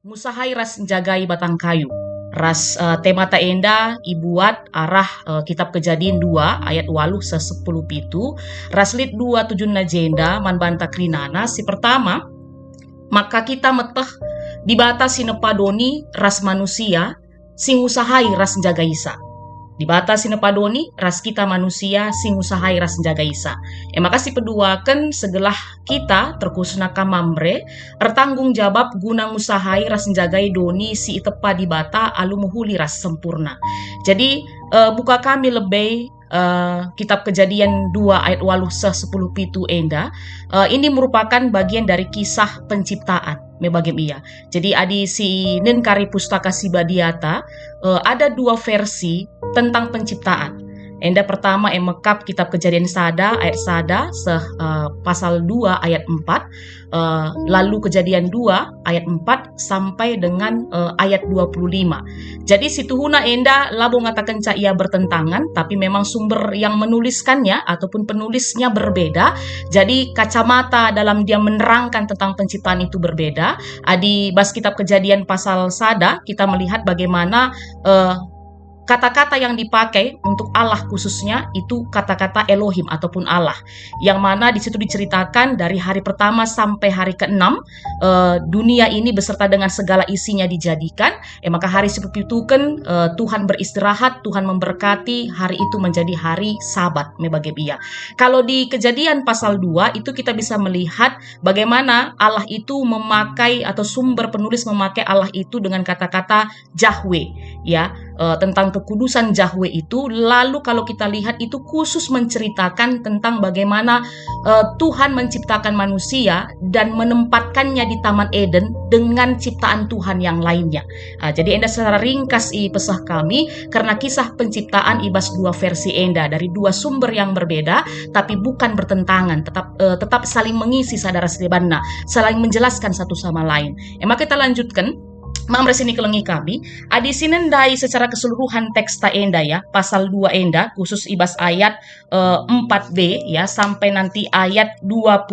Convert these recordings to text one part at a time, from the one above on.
Musahai ras jagai batang kayu. Ras tema ta enda ibuat arah kitab Kejadian 2 ayat 8 se 10 pitu. Ras lit 2 tujuh najenda man banta krinana. Si pertama, maka kita meteh di bata sinepadoni ras manusia sing usahai ras jaga isa. Di bata sinepadoni ras kita manusia sing usahai ras jaga isa. Maka si kedua kan segelah kita terkusna kamambre ertanggung jawab guna usahai ras jagai doni si itepa di bata alu muhuli ras sempurna. Jadi buka kami lebih kitab Kejadian 2 ayat 8 se 10 pitu enda. Ini merupakan bagian dari kisah penciptaan. Iya. Jadi adi si nenkari pustaka Sibadiata ada dua versi tentang penciptaan. Enda pertama mekap kitab Kejadian sada ayat sada pasal 2 ayat 4, lalu Kejadian 2 ayat 4 sampai dengan ayat 25. Jadi situhuna enda labo ngatakan ia bertentangan, tapi memang sumber yang menuliskannya ataupun penulisnya berbeda. Jadi kacamata dalam dia menerangkan tentang penciptaan itu berbeda. Adi bas kitab Kejadian pasal sada kita melihat bagaimana kata-kata yang dipakai untuk Allah khususnya itu kata-kata Elohim ataupun Allah, yang mana di situ diceritakan dari hari pertama sampai hari ke-6 dunia ini beserta dengan segala isinya dijadikan. Maka hari sepuluh kan Tuhan beristirahat, Tuhan memberkati hari itu menjadi hari Sabat. Kalau di Kejadian pasal 2 itu kita bisa melihat bagaimana Allah itu memakai atau sumber penulis memakai Allah itu dengan kata-kata Yahweh, ya. Tentang kekudusan Yahweh itu. Lalu kalau kita lihat itu khusus menceritakan tentang bagaimana Tuhan menciptakan manusia dan menempatkannya di Taman Eden dengan ciptaan Tuhan yang lainnya. Jadi enda secara ringkas pesah kami karena kisah penciptaan ibas dua versi enda dari dua sumber yang berbeda tapi bukan bertentangan, tetap saling mengisi sadara sedebanna, saling menjelaskan satu sama lain. Maka kita lanjutkan. Mamre sini kelengi kami, adi sinendai secara keseluruhan teks ta enda ya, pasal 2 enda, khusus ibas ayat 4b ya, sampai nanti ayat 25,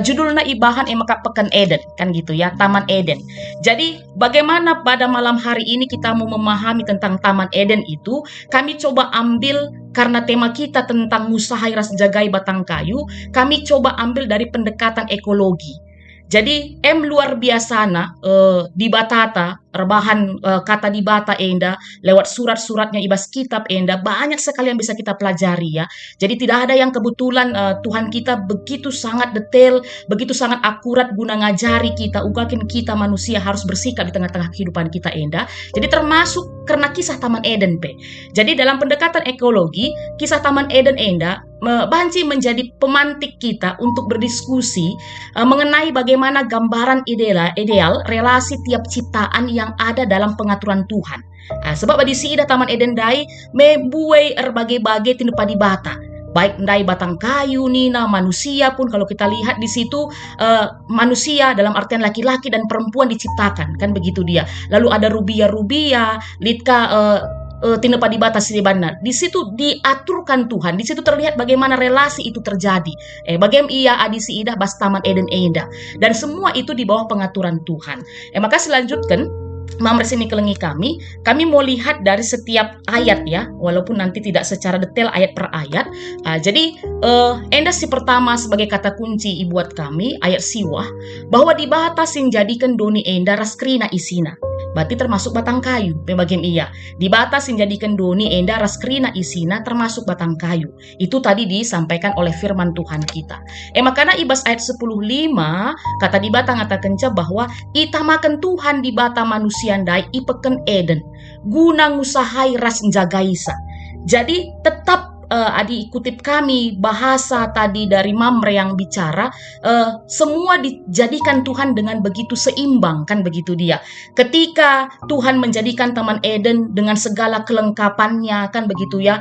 judulnya ibahan maka pekan Eden, kan gitu ya, Taman Eden. Jadi bagaimana pada malam hari ini kita mau memahami tentang Taman Eden itu, kami coba ambil karena tema kita tentang musahai ras jagai batang kayu, kami coba ambil dari pendekatan ekologi. Jadi luar biasa di batata rebahan kata di bata enda lewat surat-suratnya ibas kitab enda banyak sekali yang bisa kita pelajari ya. Jadi tidak ada yang kebetulan. Tuhan kita begitu sangat detail, begitu sangat akurat guna ngajari kita, ugakin kita manusia harus bersikap di tengah-tengah kehidupan kita enda. Jadi termasuk karena kisah Taman Eden pe. Jadi dalam pendekatan ekologi, kisah Taman Eden enda banci menjadi pemantik kita untuk berdiskusi mengenai bagaimana gambaran ideal relasi tiap ciptaan yang ada dalam pengaturan Tuhan. Sebab di sini Taman Eden dai mebuai berbagai-bagai tinpa di bata. Baik ndai batang kayu nina manusia pun kalau kita lihat di situ manusia dalam artian laki-laki dan perempuan diciptakan, kan begitu dia. Lalu ada rubia litka tinepa di batas di benar. Di situ diaturkan Tuhan. Di situ terlihat bagaimana relasi itu terjadi. Bagaimana ia adisi ida bas Taman Eden enda. Dan semua itu di bawah pengaturan Tuhan. Maka selanjutkan Mamre sini kelengi kami mau lihat dari setiap ayat ya, walaupun nanti tidak secara detail ayat per ayat. Jadi enda si pertama sebagai kata kunci buat kami ayat siwah bahwa di batas yang jadikan doni enda raskrina isina. Berarti termasuk batang kayu, bagian iya. Di batas yang jadikan doni enda raskrina isina termasuk batang kayu. Itu tadi disampaikan oleh firman Tuhan kita. Makanya ibas ayat 10:5 kata di bata ngata kenca bahwa itamakan Tuhan di bata manusia ndai ipeken Eden guna ngusahai ras njagaisa. Jadi tetap adi kutip kami bahasa tadi dari Mamre yang bicara, semua dijadikan Tuhan dengan begitu seimbang, kan begitu dia. Ketika Tuhan menjadikan Taman Eden dengan segala kelengkapannya, kan begitu ya,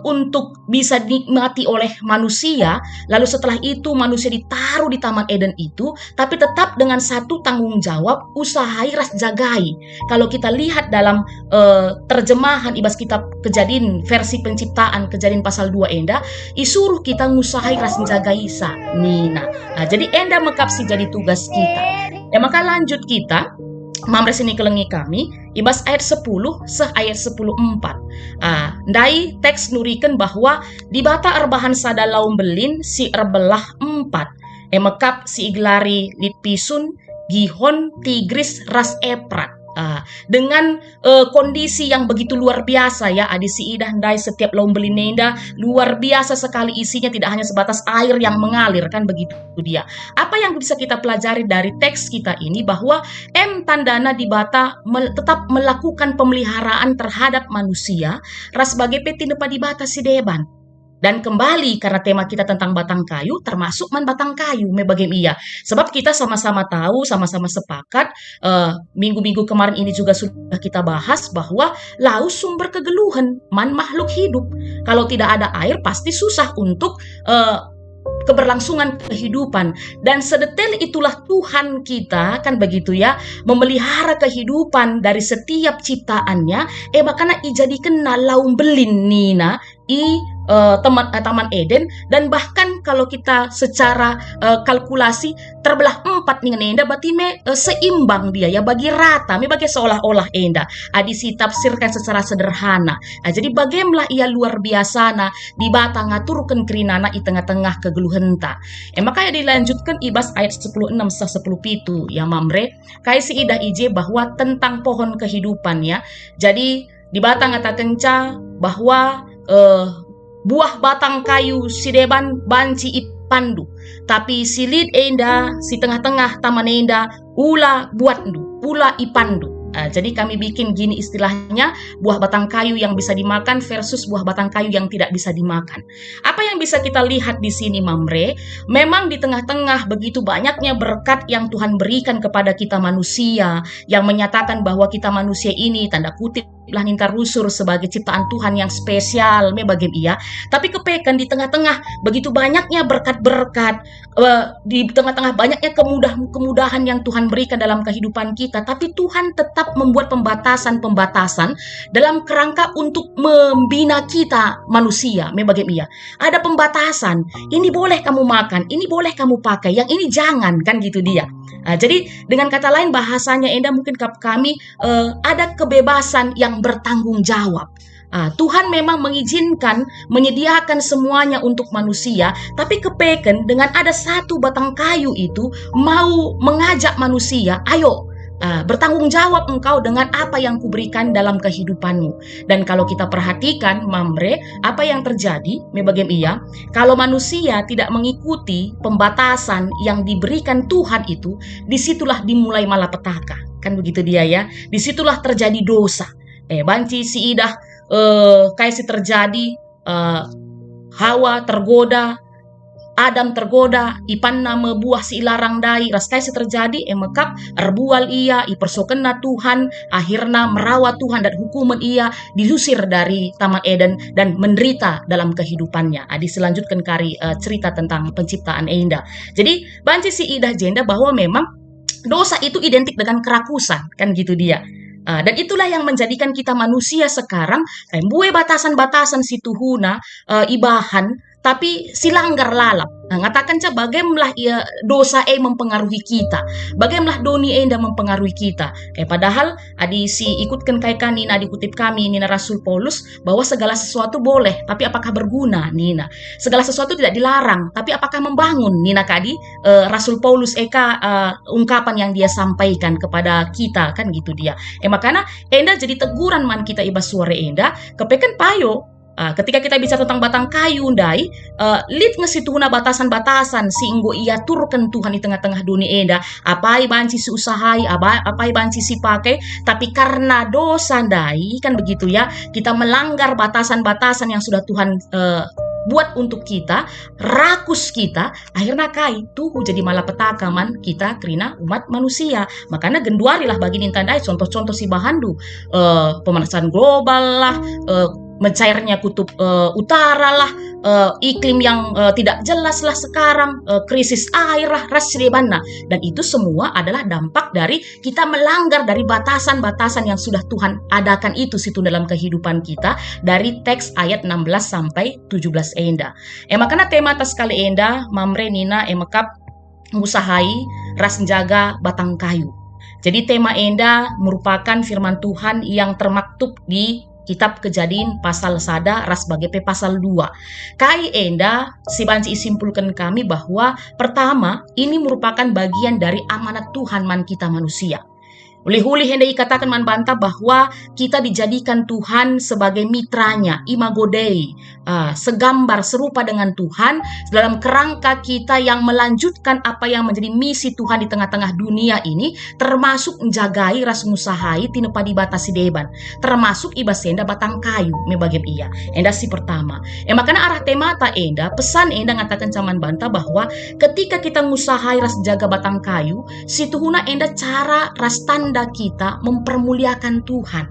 untuk bisa dinikmati oleh manusia. Lalu setelah itu manusia ditaruh di Taman Eden itu, tapi tetap dengan satu tanggung jawab, usahai ras jagai. Kalau kita lihat dalam terjemahan ibas kitab Kejadian versi penciptaan Kejadian pasal 2 enda isuruh kita ngusahai ras jagai isa nina. Jadi enda mekapsi jadi tugas kita. Ya maka lanjut kita Mamre sini kelengi kami ibas ayat 10 seh ayat 10:4. Dai teks nurikan bahwa di bata erbahan sada laum belin si erbelah 4. Emekap si iglari litpisun gihon tigris ras eprat. Dengan kondisi yang begitu luar biasa ya, adisi idah dai setiap laum belinenda luar biasa sekali isinya, tidak hanya sebatas air yang mengalir kan begitu dia. Apa yang bisa kita pelajari dari teks kita ini bahwa tandana di bata tetap melakukan pemeliharaan terhadap manusia ras sebagai petindepa di bata si deban. Dan kembali karena tema kita tentang batang kayu, termasuk batang kayu ia. Sebab kita sama-sama tahu, sama-sama sepakat, minggu-minggu kemarin ini juga sudah kita bahas bahwa laut sumber kegeluhan, makhluk hidup. Kalau tidak ada air pasti susah untuk keberlangsungan kehidupan. Dan sedetail itulah Tuhan kita kan begitu ya, memelihara kehidupan dari setiap ciptaannya. Makanya ijadikan laum belin nina Taman Eden, dan bahkan kalau kita secara kalkulasi terbelah 4 nih enda berarti seimbang dia ya, bagi rata bagi seolah-olah enda adisi tafsirkan secara sederhana. Jadi bagaimana ia luar biasa di bata ngaturkan kerinana di tengah-tengah kegeluhenta. Makanya dilanjutkan ibas ayat 10:6 sa 10:7 ya Mamre kai si idah ije bahwa tentang pohon kehidupan ya. Jadi di bata ngatakenca bahwa buah batang kayu si deban banci ipandu, tapi silit enda si tengah-tengah taman enda ula buatndu, ula ipandu. Jadi kami bikin gini istilahnya, buah batang kayu yang bisa dimakan versus buah batang kayu yang tidak bisa dimakan. Apa yang bisa kita lihat di sini Mamre? Memang di tengah-tengah begitu banyaknya berkat yang Tuhan berikan kepada kita manusia, yang menyatakan bahwa kita manusia ini tanda kutip lah nintar rusur sebagai ciptaan Tuhan yang spesial bagi ia. Tapi kepekan di tengah-tengah begitu banyaknya berkat-berkat, di tengah-tengah banyaknya kemudahan yang Tuhan berikan dalam kehidupan kita, tapi Tuhan tetap membuat pembatasan-pembatasan dalam kerangka untuk membina kita manusia bagi ia. Ada pembatasan, ini boleh kamu makan, ini boleh kamu pakai, yang ini jangan kan gitu dia. Jadi dengan kata lain bahasanya enda mungkin kami ada kebebasan yang bertanggung jawab. Tuhan memang mengizinkan, menyediakan semuanya untuk manusia, tapi kepeken dengan ada satu batang kayu itu mau mengajak manusia, ayo bertanggung jawab engkau dengan apa yang kuberikan dalam kehidupanmu. Dan kalau kita perhatikan Mamre, apa yang terjadi bagi ia, kalau manusia tidak mengikuti pembatasan yang diberikan Tuhan itu, disitulah dimulai malapetaka kan begitu dia ya, disitulah terjadi dosa. Banci si idah kayak si terjadi, Hawa tergoda, Adam tergoda, ipan nama buah si ilarang dai, raskai si terjadi, mekap erbual ia, ipersokena Tuhan, akhirnya merawat Tuhan dan hukuman ia, diusir dari Taman Eden dan menderita dalam kehidupannya. Diselanjutkan kari cerita tentang penciptaan Enda. Jadi banci si idah jenda bahwa memang dosa itu identik dengan kerakusan kan gitu dia. Dan itulah yang menjadikan kita manusia sekarang buai batasan-batasan si tuhuna ibahan, tapi silanggar lalap. Ngatakan bagaimana dosa mempengaruhi kita, bagaimana doni enda mempengaruhi kita. Padahal si ikutkan kaikan Nina dikutip kami Nina Rasul Paulus bahwa segala sesuatu boleh, tapi apakah berguna Nina? Segala sesuatu tidak dilarang, tapi apakah membangun Nina kadi Rasul Paulus ungkapan yang dia sampaikan kepada kita kan gitu dia. Makanya enda jadi teguran man kita ibas suara enda kepekan payo. Ketika kita bicara tentang batang kayu ndai, lit ngesituhuna batasan-batasan sehingga ia turkan Tuhan di tengah-tengah dunia enda, apai banci si usahai, apai banci si pakai, tapi karena dosa ndai kan begitu ya, kita melanggar batasan-batasan yang sudah Tuhan buat untuk kita, rakus kita, akhirnya tuh jadi malapetaka man kita kerina umat manusia. Makanya genduarilah bagi nintandai contoh-contoh si bahandu, pemanasan global lah, mencairnya kutub utara lah, iklim yang tidak jelas lah sekarang, krisis air lah, rasribana. Dan itu semua adalah dampak dari kita melanggar dari batasan-batasan yang sudah Tuhan adakan itu situ dalam kehidupan kita, dari teks ayat 16 sampai 17 enda. Makanya tema atas kali enda Mamre Nina mekap musahai ras menjaga batang kayu. Jadi tema enda merupakan firman Tuhan yang termaktub di Kitab Kejadian pasal sada ras bagi pasal 2. Kai enda si banci simpulkan kami bahwa pertama ini merupakan bagian dari amanat Tuhan man kita manusia. Uli-uli hendak ikatakan man bantah bahwa kita dijadikan Tuhan sebagai mitranya, imago Dei, segambar serupa dengan Tuhan dalam kerangka kita yang melanjutkan apa yang menjadi misi Tuhan di tengah-tengah dunia ini, termasuk menjagai ras musahai tinepa dibatasi deban, termasuk ibasenda batang kayu mebagem iya. Enda si pertama. Makanya arah tema ta enda, pesan enda ngatakan caman bantah bahwa ketika kita musahai ras jaga batang kayu, situhuna enda cara ras tanda kita mempermuliakan Tuhan.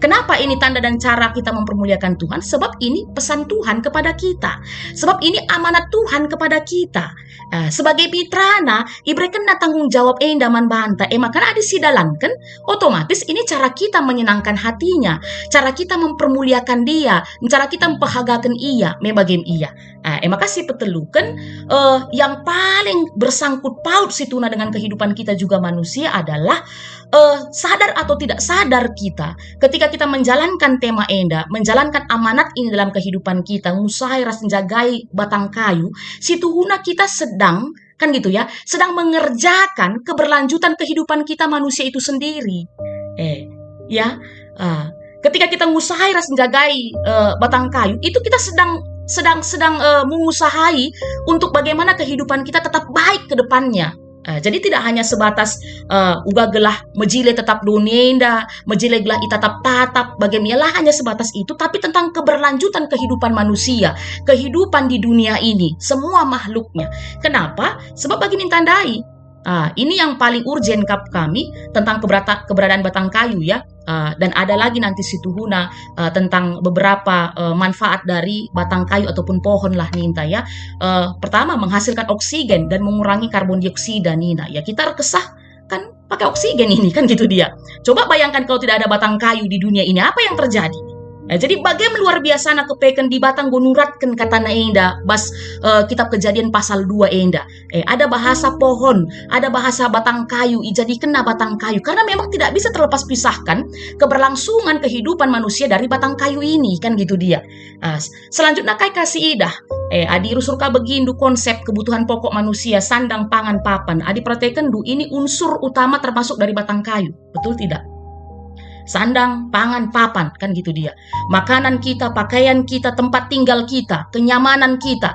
Kenapa ini tanda dan cara kita mempermuliakan Tuhan? Sebab ini pesan Tuhan kepada kita. Sebab ini amanat Tuhan kepada kita. Sebagai pitrana, ibreken na tanggung jawab enda man banta. Makanya ada sidalankan, otomatis ini cara kita menyenangkan hatinya. Cara kita mempermuliakan dia. Cara kita memperhagakan ia, mebagem ia. Makasih petelukan, yang paling bersangkut paut situna dengan kehidupan kita juga manusia adalah sadar atau tidak sadar kita ketika kita menjalankan tema enda, menjalankan amanat ini dalam kehidupan kita, ngusahai ras menjagai batang kayu, situhuna kita sedang kan gitu ya, sedang mengerjakan keberlanjutan kehidupan kita manusia itu sendiri. Ketika kita ngusahai ras menjagai batang kayu, itu kita sedang mengusahai untuk bagaimana kehidupan kita tetap baik ke depannya. Jadi tidak hanya sebatas uga gelah mejile tetap dunienda, mejile gelah itatap tatap, bagaimana hanya sebatas itu, tapi tentang keberlanjutan kehidupan manusia, kehidupan di dunia ini, semua makhluknya. Kenapa? Sebab bagi mintandai, ini yang paling urgen kap kami tentang keberadaan batang kayu ya. Dan ada lagi nanti situhuna tentang beberapa manfaat dari batang kayu ataupun pohon lah ninta ya. Pertama menghasilkan oksigen dan mengurangi karbon dioksida nina ya. Kita kesah kan pakai oksigen ini kan gitu dia. Coba bayangkan kalau tidak ada batang kayu di dunia ini, apa yang terjadi? Jadi bagaimana luar biasa nak kepeken di batang gonuratkan kata enda bas Kitab Kejadian pasal 2 enda. Ada bahasa pohon, ada bahasa batang kayu, jadi kena batang kayu karena memang tidak bisa terlepas pisahkan keberlangsungan kehidupan manusia dari batang kayu ini kan gitu dia. Selanjutnya kai kasih idah. Adi rusurka begindu konsep kebutuhan pokok manusia, sandang, pangan, papan. Adi perhatikan du ini unsur utama termasuk dari batang kayu. Betul tidak? Sandang, pangan, papan, kan gitu dia. Makanan kita, pakaian kita, tempat tinggal kita, kenyamanan kita,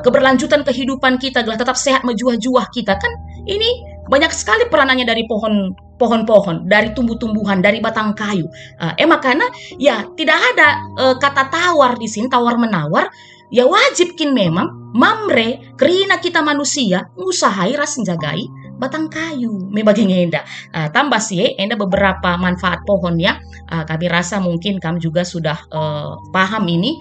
keberlanjutan kehidupan kita adalah tetap sehat mejuah-juah kita kan. Ini banyak sekali peranannya dari pohon-pohon, dari tumbuh-tumbuhan, dari batang kayu. Makanya ya tidak ada kata tawar di sini, tawar menawar. Ya wajibkin memang mamre kerina kita manusia ngusahai ras menjagai batang kayu mebaging enda. Tambah sih enda beberapa manfaat pohon ya. Kami rasa mungkin kami juga sudah paham ini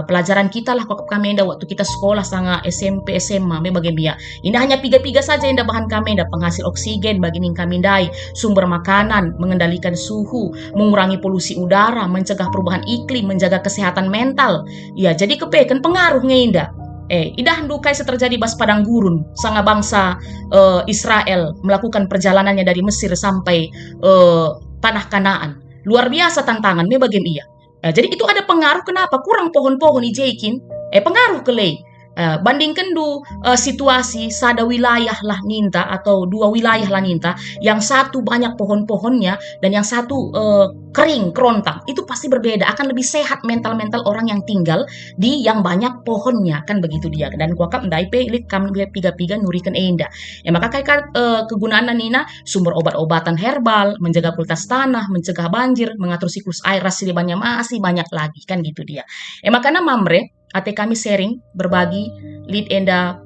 pelajaran kita lah kok kami enda waktu kita sekolah sangat SMP SMA mebaging dia. Ini hanya piga-piga saja enda bahan kami enda, penghasil oksigen bagi ning kami dai, sumber makanan, mengendalikan suhu, mengurangi polusi udara, mencegah perubahan iklim, menjaga kesehatan mental. Ya jadi kepekan pengaruh ngenda. Idah dukai seterjadi bas padang gurun sanga bangsa Israel melakukan perjalanannya dari Mesir sampai tanah Kanaan. Luar biasa tantangan me bagim iya. Jadi itu ada pengaruh kenapa kurang pohon-pohon ijaikin pengaruh kelei. Bandingkan situasi sada wilayah lah ninta atau dua wilayah lah ninta, yang satu banyak pohon-pohonnya dan yang satu kering kerontang, itu pasti berbeda, akan lebih sehat mental orang yang tinggal di yang banyak pohonnya kan begitu dia. Dan kuakap ndai pe lit kam piga-piga nurikan enda. Maka kayak kegunaan nina sumber obat-obatan herbal, menjaga kualitas tanah, mencegah banjir, mengatur siklus air, silibannya masih banyak lagi kan gitu dia. Makanya mamre ate kami sharing berbagi lead enda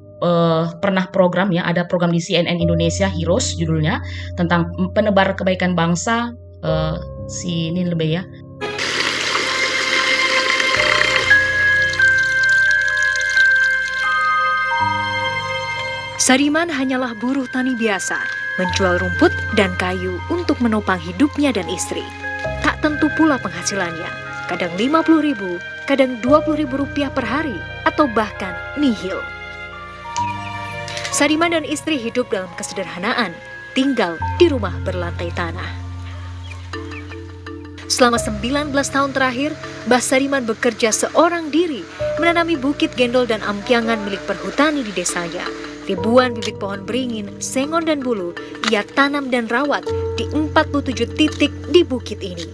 pernah program ya, ada program di CNN Indonesia Heroes judulnya tentang penebar kebaikan bangsa. Sini lebih ya. Sariman hanyalah buruh tani biasa, menjual rumput dan kayu untuk menopang hidupnya dan istri. Tak tentu pula penghasilannya, kadang 50.000, kadang 20.000 rupiah per hari, atau bahkan nihil. Sadiman dan istri hidup dalam kesederhanaan, tinggal di rumah berlantai tanah. Selama 19 tahun terakhir, Mbah Sadiman bekerja seorang diri, menanami bukit gendol dan ampiangan milik perhutani di desanya. Ribuan bibit pohon beringin, sengon dan bulu ia tanam dan rawat di 47 titik di bukit ini.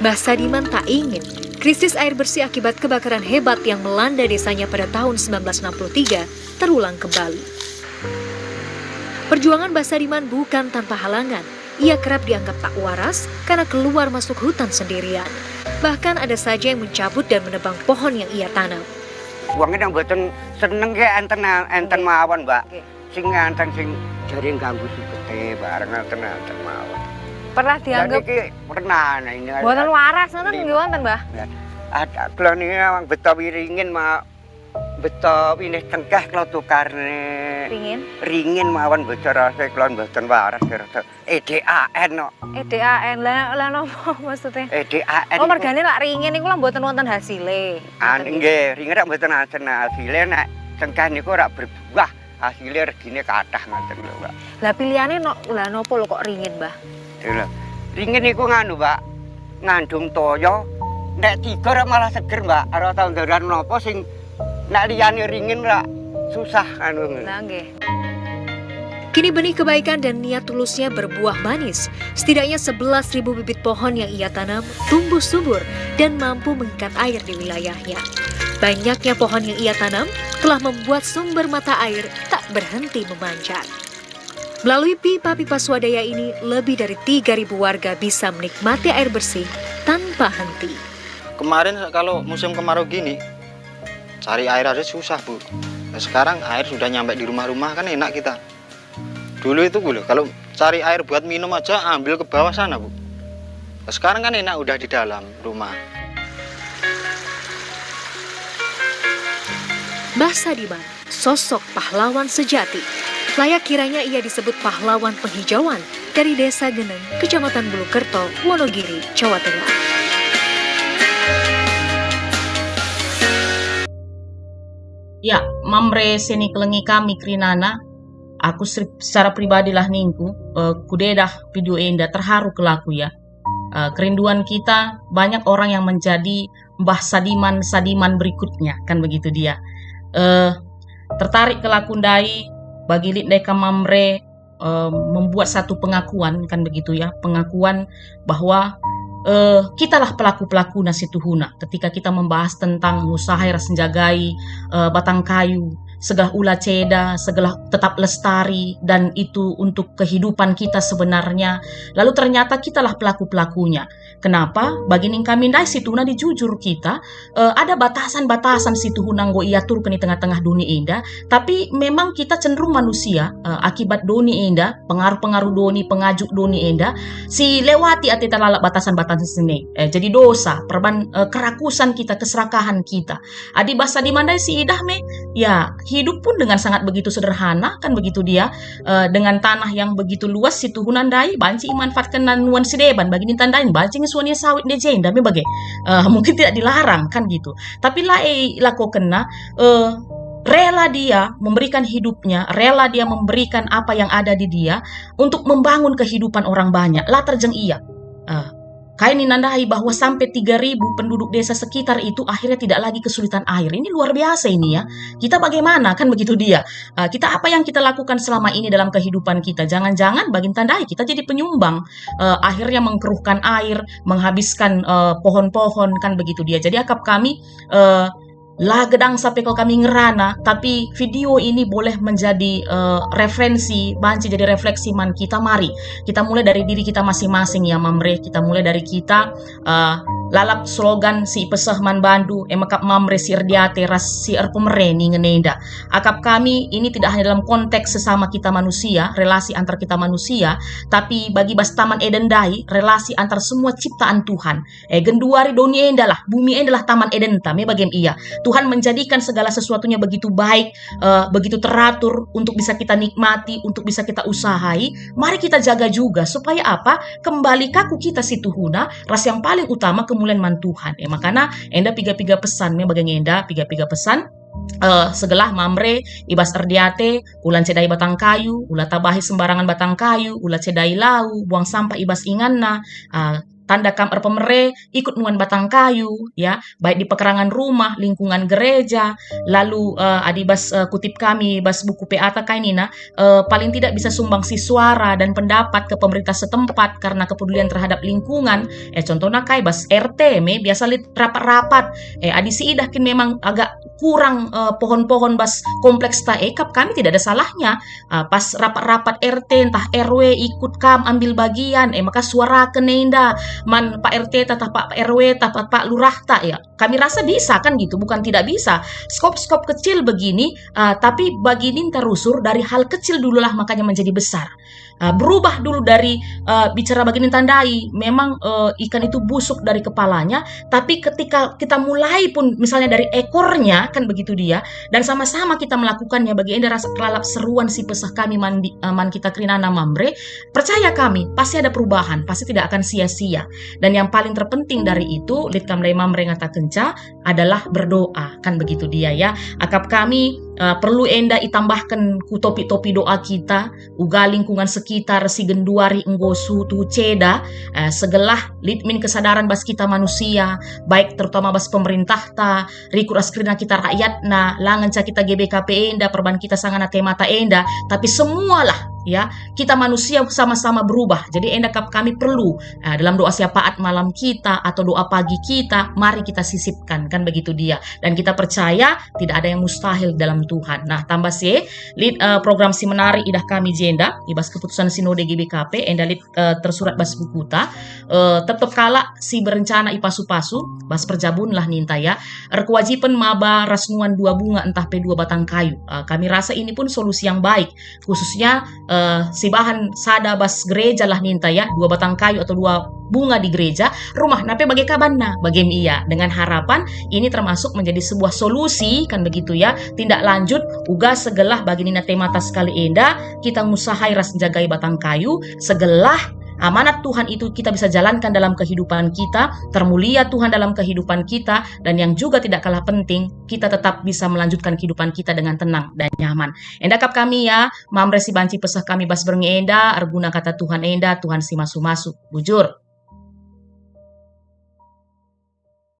Mbah Sadiman tak ingin krisis air bersih akibat kebakaran hebat yang melanda desanya pada tahun 1963 terulang kembali. Perjuangan Mbah Sadiman bukan tanpa halangan. Ia kerap dianggap tak waras karena keluar masuk hutan sendirian. Bahkan ada saja yang mencabut dan menebang pohon yang ia tanam. Wongnya yang mboten seneng ke enten mawon, Mbak. Sing enten sing jare ganggu sukete bareng enten mawon. Pernah dianggap pernah ini. mboten waras ngoten nggih wonten, Mbah. Ada kula niki wong Betawi ringin Betawi ini tengkah kula tukarne ringin mawon bocara saya kula mboten waras kira EDAN no. EDAN lah napa maksudnya? EDAN. Oh mergane lak ringin niku lak mboten wonten hasile. Nggih, ringin rak mboten wonten hasile nek tengkah niku rak berbuah hasilnya regine kathah ngoten lho, Mbak. Lah pilihane lah napa lho kok ringin, Mbah? Lho. Ringin niku nganu, Mbak. Ngandung toya. Nek tiga rak malah seger, Mbak. Ora tau ndaran napa sing nek liyane ringin rak susah anu. Lah nggih. Kini benih kebaikan dan niat tulusnya berbuah manis. Setidaknya 11.000 bibit pohon yang ia tanam tumbuh subur dan mampu mengikat air di wilayahnya. Banyaknya pohon yang ia tanam telah membuat sumber mata air tak berhenti memancar. Melalui pipa-pipa swadaya ini, lebih dari 3.000 warga bisa menikmati air bersih tanpa henti. Kemarin kalau musim kemarau gini, cari air aja susah, Bu. Nah, sekarang air sudah nyampe di rumah-rumah kan enak kita. Dulu itu Bu, kalau cari air buat minum aja ambil ke bawah sana, Bu. Nah, sekarang kan enak udah di dalam rumah. Mbah Sadiman, sosok pahlawan sejati. Layak kiranya ia disebut pahlawan penghijauan dari Desa Geneng, Kecamatan Bulukerto, Wonogiri, Jawa Tengah. Ya, mamre seni kelengi kami krinana. Aku secara pribadi lah ningku, kudedah video enda terharu kelaku ya. Kerinduan kita banyak orang yang menjadi Mbah Sadiman berikutnya, kan begitu dia. Tertarik kelaku ndai bagi lid deka mamre membuat satu pengakuan, kan begitu ya, pengakuan bahwa kitalah pelaku-pelaku nasi tuhuna ketika kita membahas tentang usaha rasenjagai batang kayu, segala ula ceda, segala tetap lestari, dan itu untuk kehidupan kita sebenarnya. Lalu ternyata kitalah pelaku-pelakunya. Kenapa? Bagi ning kami ndai situhuna dijujur kita ada batasan-batasan situhuna nggo iatur di tengah-tengah dunia indah, tapi memang kita cenderung manusia akibat dunia indah, pengaruh-pengaruh doni, pengajuk dunia indah, si lewati ati terlalak batasan-batasan sini. Jadi dosa, kerakusan kita, keserakahan kita. Adi bahasa di mandai si idah me, ya hidup pun dengan sangat begitu sederhana, kan begitu dia, dengan tanah yang begitu luas situ hunandai banci manfaatkan nanuan sideban bagi nintandain banci ngisuannya sawit de jenda me bagai mungkin tidak dilarang kan gitu, tapi lako kena rela dia memberikan hidupnya, rela dia memberikan apa yang ada di dia untuk membangun kehidupan orang banyak. Latar jeng iya kain ninandai bahwa sampai 3.000 penduduk desa sekitar itu akhirnya tidak lagi kesulitan air. Ini luar biasa ini ya. Kita bagaimana kan begitu dia. Kita apa yang kita lakukan selama ini dalam kehidupan kita. Jangan-jangan bagi tandai kita jadi penyumbang. Akhirnya mengkeruhkan air, menghabiskan pohon-pohon kan begitu dia. Jadi akap kami lah gedang sampai kalau kami ngerana, tapi video ini boleh menjadi referensi, banci jadi refleksi man kita. Mari kita mulai dari diri kita masing-masing ya mamre. Kita mulai dari kita lalap slogan si pesah man bandu emakap mamre si erdiate ras si erpomereni ngenenda. Akap kami ini tidak hanya dalam konteks sesama kita manusia, relasi antar kita manusia, tapi bagi bastaman edendai relasi antar semua ciptaan Tuhan. Genduari dunia endalah, bumi endalah taman Eden tame bagem iya. Tuhan menjadikan segala sesuatunya begitu baik, begitu teratur untuk bisa kita nikmati, untuk bisa kita usahai. Mari kita jaga juga supaya apa? Kembali kaku kita si Tuhuna, ras yang paling utama kemuliaan man Tuhan. Makanya enda piga-piga pesan, bagian enda piga-piga pesan. segelah mamre ibas erdiate ulan cedai batang kayu ulah tabahi sembarangan batang kayu ulah cedai lau buang sampah ibas inganna tanda kamar pemere ikut nuan batang kayu ya baik di pekarangan rumah lingkungan gereja lalu adibas kutip kami bas buku PA kainina paling tidak bisa sumbangsi suara dan pendapat ke pemerintah setempat karena kepedulian terhadap lingkungan contohnya kai bas RT biasa rapat-rapat adisi idahkin memang agak kurang pohon-pohon bas kompleks ta ekap kami tidak ada salahnya pas rapat-rapat RT entah RW ikut ambil bagian maka suara kenenda man Pak RT tatah Pak RW tatah Pak Lurah tak ya kami rasa bisa kan gitu bukan tidak bisa skop-skop kecil begini tapi begini terusur dari hal kecil dululah makanya menjadi besar berubah dulu dari bicara begini tandai memang ikan itu busuk dari kepalanya tapi ketika kita mulai pun misalnya dari ekornya kan begitu dia dan sama-sama kita melakukannya bagi enda rasa kelalap seruan si pesah kami man kita krinana mamre percaya kami pasti ada perubahan pasti tidak akan sia-sia dan yang paling terpenting dari itu litkam dai mamre ngata kenca adalah berdoa kan begitu dia ya akap kami perlu enda itambahkan ku topi-topi doa kita uga lingkungan sekitar si genduari enggosu tu ceda segelah litmin kesadaran bas kita manusia baik terutama bas pemerintah ta rikur askrina kita rakyat na langan ca kita GBKP enda perban kita sangana temata enda tapi semualah ya kita manusia sama-sama berubah jadi enda kami perlu dalam doa syafaat malam kita atau doa pagi kita mari kita sisipkan kan begitu dia dan kita percaya tidak ada yang mustahil dalam Tuhan. Nah tambah sih program si menari idah kami jenda ibas keputusan sinode GBKP enda tersurat bas bukuta tetap kala si berencana ipasu-pasu bas perjabun lah ninta ya kewajiban maba rasnuan 2 bunga entah P2 batang kayu kami rasa ini pun solusi yang baik khususnya si bahan sada bas gereja lah ninta ya 2 batang kayu atau 2 bunga di gereja rumah nape bagai kabanna bagem iya dengan harapan ini termasuk menjadi sebuah solusi kan begitu ya tindak lanjut uga segelah bagi nina temata sekali enda kita ngusahai ras jagai batang kayu segelah amanat Tuhan itu kita bisa jalankan dalam kehidupan kita, termulia Tuhan dalam kehidupan kita, dan yang juga tidak kalah penting, kita tetap bisa melanjutkan kehidupan kita dengan tenang dan nyaman. Endakap kami ya, mamre si banci pesah kami bas berngi enda, arguna kata Tuhan enda, Tuhan si masu-masu, bujur.